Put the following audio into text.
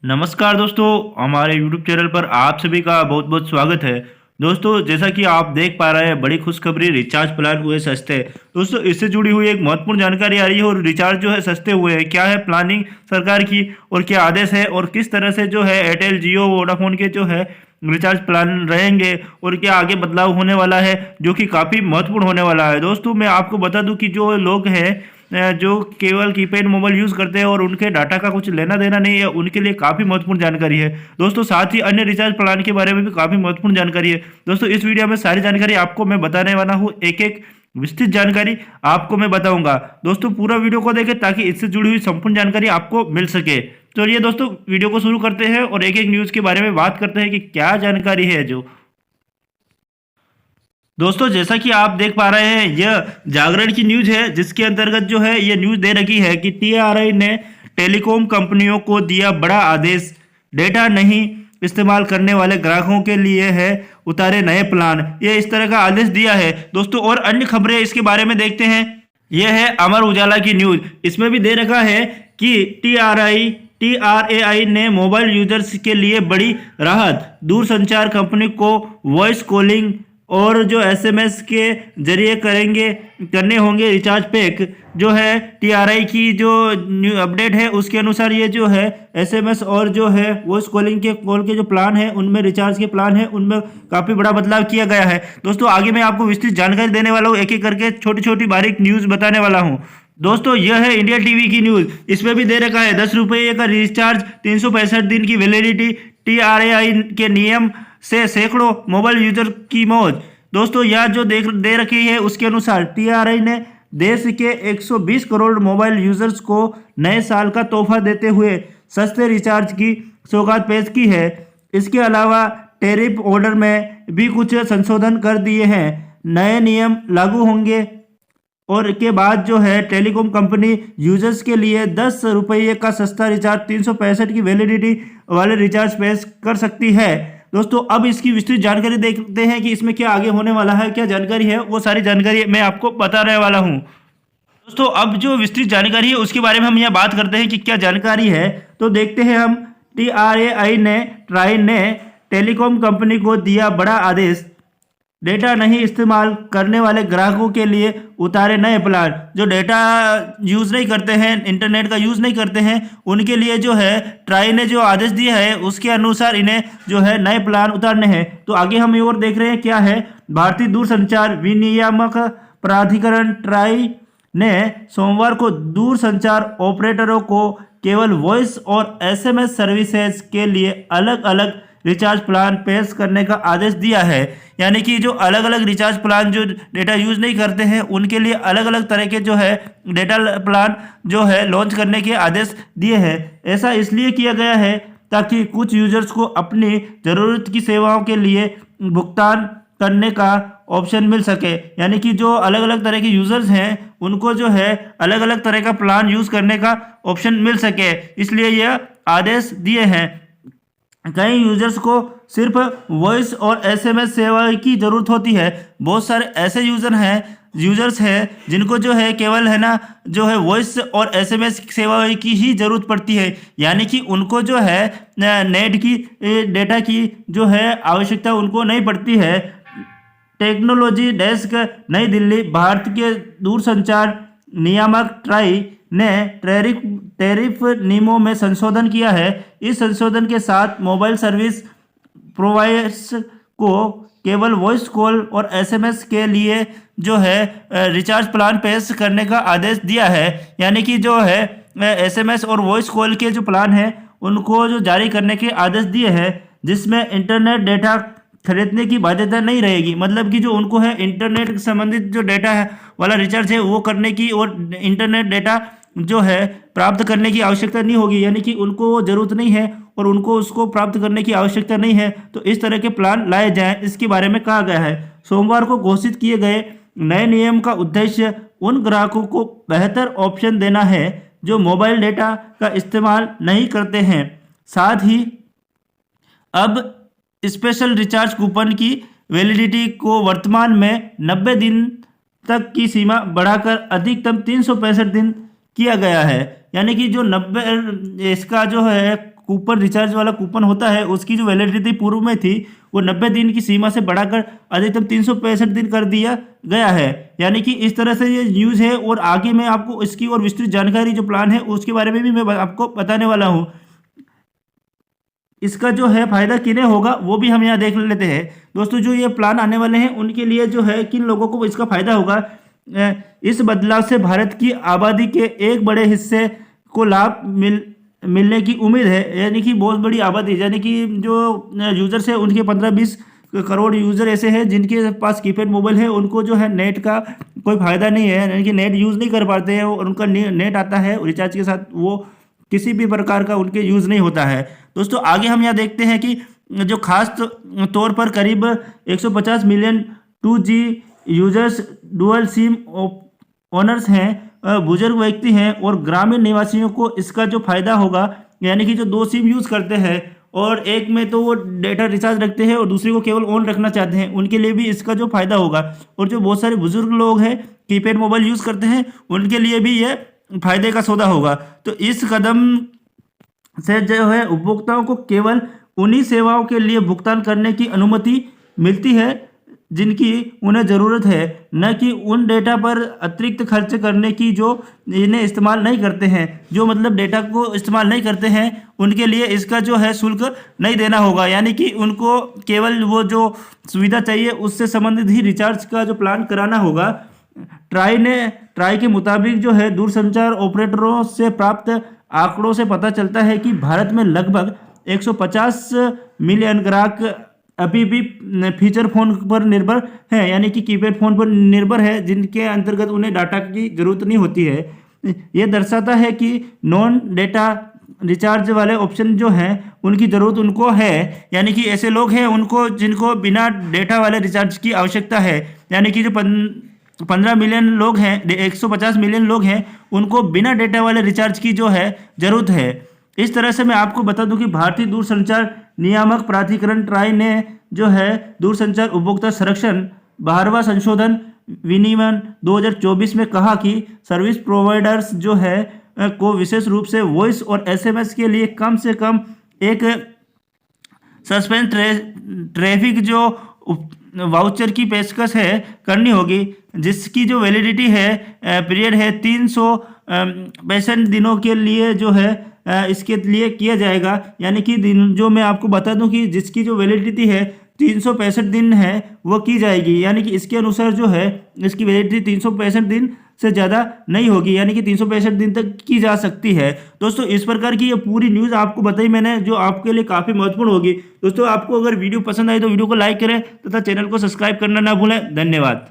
नमस्कार दोस्तों, हमारे YouTube चैनल पर आप सभी का बहुत बहुत स्वागत है। दोस्तों, जैसा कि आप देख पा रहे हैं, बड़ी खुशखबरी, रिचार्ज प्लान हुए सस्ते। दोस्तों, इससे जुड़ी हुई एक महत्वपूर्ण जानकारी आ रही है और रिचार्ज जो है सस्ते हुए हैं। क्या है प्लानिंग सरकार की और क्या आदेश है और किस तरह से जो है एयरटेल, जियो, वोडाफोन के जो है रिचार्ज प्लान रहेंगे और क्या आगे बदलाव होने वाला है, जो कि काफ़ी महत्वपूर्ण होने वाला है। दोस्तों, मैं आपको बता दूं कि जो लोग हैं जो केवल कीपैड मोबाइल यूज़ करते हैं और उनके डाटा का कुछ लेना देना नहीं है, उनके लिए काफ़ी महत्वपूर्ण जानकारी है। दोस्तों, साथ ही अन्य रिचार्ज प्लान के बारे में भी काफ़ी महत्वपूर्ण जानकारी है। दोस्तों, इस वीडियो में सारी जानकारी आपको मैं बताने वाला हूँ, एक एक विस्तृत जानकारी आपको मैं बताऊंगा। दोस्तों, पूरा वीडियो को देखें ताकि इससे जुड़ी हुई संपूर्ण जानकारी आपको मिल सके। चलिए दोस्तों, वीडियो को शुरू करते हैं और एक एक न्यूज़ के बारे में बात करते हैं कि क्या जानकारी है। दोस्तों, जैसा कि आप देख पा रहे हैं, यह जागरण की न्यूज़ है, जिसके अंतर्गत जो है ये न्यूज़ दे रखी है कि टीआरआई ने टेलीकॉम कंपनियों को दिया बड़ा आदेश। डेटा नहीं इस्तेमाल करने वाले ग्राहकों के लिए है उतारे नए प्लान। ये इस तरह का आदेश दिया है। दोस्तों, और अन्य खबरें इसके बारे में देखते हैं। यह है अमर उजाला की न्यूज़। इसमें भी दे रखा है कि टीआरएआई ने मोबाइल यूजर्स के लिए बड़ी राहत। दूरसंचार कंपनी को वॉइस कॉलिंग और जो एसएमएस के जरिए करने होंगे रिचार्ज पैक। जो है टीआरआई की जो न्यू अपडेट है, उसके अनुसार ये जो है एसएमएस और जो है वॉइस कॉल के जो प्लान है, उनमें रिचार्ज के प्लान है, उनमें काफ़ी बड़ा बदलाव किया गया है। दोस्तों, आगे मैं आपको विस्तृत जानकारी देने वाला हूँ, एक एक करके छोटी छोटी बारीक न्यूज़ बताने वाला हूँ। दोस्तों, यह है इंडिया टीवी की न्यूज़। इसमें भी दे रखा है 10 रुपये का रिचार्ज, 365 दिन की वैलिडिटी। टीआरएआई के नियम से सैकड़ों मोबाइल यूजर की मौज। दोस्तों, यह जो दे रखी है, उसके अनुसार टीआरआई ने देश के 120 करोड़ मोबाइल यूजर्स को नए साल का तोहफा देते हुए सस्ते रिचार्ज की सौगात पेश की है। इसके अलावा टैरिफ ऑर्डर में भी कुछ संशोधन कर दिए हैं। नए नियम लागू होंगे और के बाद जो है टेलीकॉम कंपनी यूजर्स के लिए 10 रुपये का सस्ता रिचार्ज, 365 की वैलिडिटी वाले रिचार्ज पेश कर सकती है। दोस्तों, अब इसकी विस्तृत जानकारी देखते हैं कि इसमें क्या आगे होने वाला है, क्या जानकारी है, वो सारी जानकारी मैं आपको बताने वाला हूँ। दोस्तों, अब जो विस्तृत जानकारी है उसके बारे में हम यहाँ बात करते हैं कि क्या जानकारी है। तो देखते हैं हम। ट्राई ने टेलीकॉम कंपनी को दिया बड़ा आदेश। डेटा नहीं इस्तेमाल करने वाले ग्राहकों के लिए उतारे नए प्लान। जो डेटा यूज़ नहीं करते हैं, इंटरनेट का यूज़ नहीं करते हैं, उनके लिए जो है ट्राई ने जो आदेश दिया है, उसके अनुसार इन्हें जो है नए प्लान उतारने हैं। तो आगे हम और देख रहे हैं क्या है। भारतीय दूरसंचार विनियामक प्राधिकरण ट्राई ने सोमवार को दूरसंचार ऑपरेटरों को केवल वॉइस और एसएमएस सर्विसेज के लिए अलग अलग रिचार्ज प्लान पेश करने का आदेश दिया है। यानी कि जो अलग अलग रिचार्ज प्लान जो डेटा यूज़ नहीं करते हैं, उनके लिए अलग अलग तरह के जो है डेटा प्लान जो है लॉन्च करने के आदेश दिए हैं। ऐसा इसलिए किया गया है ताकि कुछ यूजर्स को अपनी ज़रूरत की सेवाओं के लिए भुगतान करने का ऑप्शन मिल सके। यानी कि जो अलग अलग तरह के यूजर्स हैं, उनको जो है अलग अलग तरह का प्लान यूज़ करने का ऑप्शन मिल सके, इसलिए यह आदेश दिए हैं। कई यूजर्स को सिर्फ वॉइस और एसएमएस सेवा की ज़रूरत होती है। बहुत सारे ऐसे यूजर्स हैं जिनको जो है केवल है ना जो है वॉइस और एसएमएस सेवा की ही ज़रूरत पड़ती है। यानी कि उनको जो है नेट की डेटा की जो है आवश्यकता उनको नहीं पड़ती है। टेक्नोलॉजी डेस्क, नई दिल्ली। भारत के दूरसंचार नियामक ट्राई ने टैरिफ नियमों में संशोधन किया है। इस संशोधन के साथ मोबाइल सर्विस प्रोवाइडर्स को केवल वॉइस कॉल और एसएमएस के लिए जो है रिचार्ज प्लान पेश करने का आदेश दिया है। यानी कि जो है एसएमएस और वॉइस कॉल के जो प्लान हैं, उनको जो जारी करने के आदेश दिए हैं, जिसमें इंटरनेट डेटा खरीदने की बाध्यता नहीं रहेगी। मतलब कि जो उनको है इंटरनेट संबंधित जो डेटा है वाला रिचार्ज है, वो करने की और इंटरनेट डेटा जो है प्राप्त करने की आवश्यकता नहीं होगी। यानी कि उनको वो ज़रूरत नहीं है और उनको उसको प्राप्त करने की आवश्यकता नहीं है। तो इस तरह के प्लान लाए जाएं, इसके बारे में कहा गया है। सोमवार को घोषित किए गए नए नियम का उद्देश्य उन ग्राहकों को बेहतर ऑप्शन देना है जो मोबाइल डेटा का इस्तेमाल नहीं करते हैं। साथ ही अब स्पेशल रिचार्ज कूपन की वैलिडिटी को वर्तमान में 90 दिन तक की सीमा बढ़ाकर अधिकतम 365 दिन किया गया है। यानी कि जो 90 इसका जो है कूपन, रिचार्ज वाला कूपन होता है, उसकी जो वैलिडिटी पूर्व में थी वो 90 दिन की सीमा से बढ़ाकर अधिकतम 365 दिन कर दिया गया है। यानी कि इस तरह से ये न्यूज़ है और आगे मैं आपको इसकी और विस्तृत जानकारी जो प्लान है उसके बारे में भी मैं आपको बताने वाला हूँ। इसका जो है फ़ायदा किन्हें होगा वो भी हम यहाँ देख लेते हैं। दोस्तों जो ये प्लान आने वाले हैं उनके लिए जो है किन लोगों को इसका फ़ायदा होगा। इस बदलाव से भारत की आबादी के एक बड़े हिस्से को लाभ मिलने की उम्मीद है। यानी कि बहुत बड़ी आबादी, यानी कि जो यूज़र्स है उनके 15-20 करोड़ यूज़र ऐसे हैं जिनके पास कीपैड मोबाइल है, उनको जो है नेट का कोई फ़ायदा नहीं है, यानी कि नेट यूज़ नहीं कर पाते हैं और उनका नेट आता है रिचार्ज के साथ, वो किसी भी प्रकार का उनके यूज़ नहीं होता है। दोस्तों आगे हम यहाँ देखते हैं कि जो खास तौर पर करीब 150 million 2G users dual SIM owners हैं, बुजुर्ग व्यक्ति हैं और ग्रामीण निवासियों को इसका जो फ़ायदा होगा, यानी कि जो 2 सिम यूज़ करते हैं और एक में तो वो डेटा रिचार्ज रखते हैं और दूसरे को केवल ऑन रखना चाहते हैं, उनके लिए भी इसका जो फ़ायदा होगा। और जो बहुत सारे बुजुर्ग लोग हैं कीपैड मोबाइल यूज़ करते हैं, उनके लिए भी ये फायदे का सौदा होगा। तो इस कदम से जो है उपभोक्ताओं को केवल उन्हीं सेवाओं के लिए भुगतान करने की अनुमति मिलती है जिनकी उन्हें ज़रूरत है, न कि उन डेटा पर अतिरिक्त खर्च करने की जो इन्हें इस्तेमाल नहीं करते हैं। जो मतलब डेटा को इस्तेमाल नहीं करते हैं उनके लिए इसका जो है शुल्क नहीं देना होगा, यानी कि उनको केवल वो जो सुविधा चाहिए उससे संबंधित ही रिचार्ज का जो प्लान कराना होगा। ट्राई के मुताबिक जो है दूरसंचार ऑपरेटरों से प्राप्त आंकड़ों से पता चलता है कि भारत में लगभग 150 मिलियन ग्राहक अभी भी फीचर फोन पर निर्भर हैं, यानी कि कीपैड फोन पर निर्भर है, जिनके अंतर्गत उन्हें डाटा की ज़रूरत नहीं होती है। यह दर्शाता है कि नॉन डेटा रिचार्ज वाले ऑप्शन जो हैं उनकी ज़रूरत उनको है, यानी कि ऐसे लोग हैं उनको जिनको बिना डेटा वाले रिचार्ज की आवश्यकता है। यानी कि जो 15 मिलियन लोग हैं, 150 मिलियन लोग हैं, उनको बिना डेटा वाले रिचार्ज की जो है ज़रूरत है। इस तरह से मैं आपको बता दूं कि भारतीय दूरसंचार नियामक प्राधिकरण ट्राई ने जो है दूरसंचार उपभोक्ता संरक्षण 12वां संशोधन विनियमन 2024 में कहा कि सर्विस प्रोवाइडर्स जो है को विशेष रूप से वॉइस और एसएमएस के लिए कम से कम एक सस्पेंस ट्रैफिक जो वाउचर की पेशकश है करनी होगी, जिसकी जो वैलिडिटी है पीरियड है 365 दिनों के लिए जो है इसके लिए किया जाएगा। यानी कि दिन जो मैं आपको बता दूं कि जिसकी जो वैलिडिटी है 365 दिन है वो की जाएगी, यानी कि इसके अनुसार जो है इसकी वैलिडिटी 365 दिन से ज़्यादा नहीं होगी, यानी कि 365 दिन तक की जा सकती है। दोस्तों इस प्रकार की ये पूरी न्यूज़ आपको बताई मैंने, जो आपके लिए काफ़ी महत्वपूर्ण होगी। दोस्तों आपको अगर वीडियो पसंद आई तो वीडियो को लाइक करें तथा चैनल को सब्सक्राइब करना ना भूलें। धन्यवाद।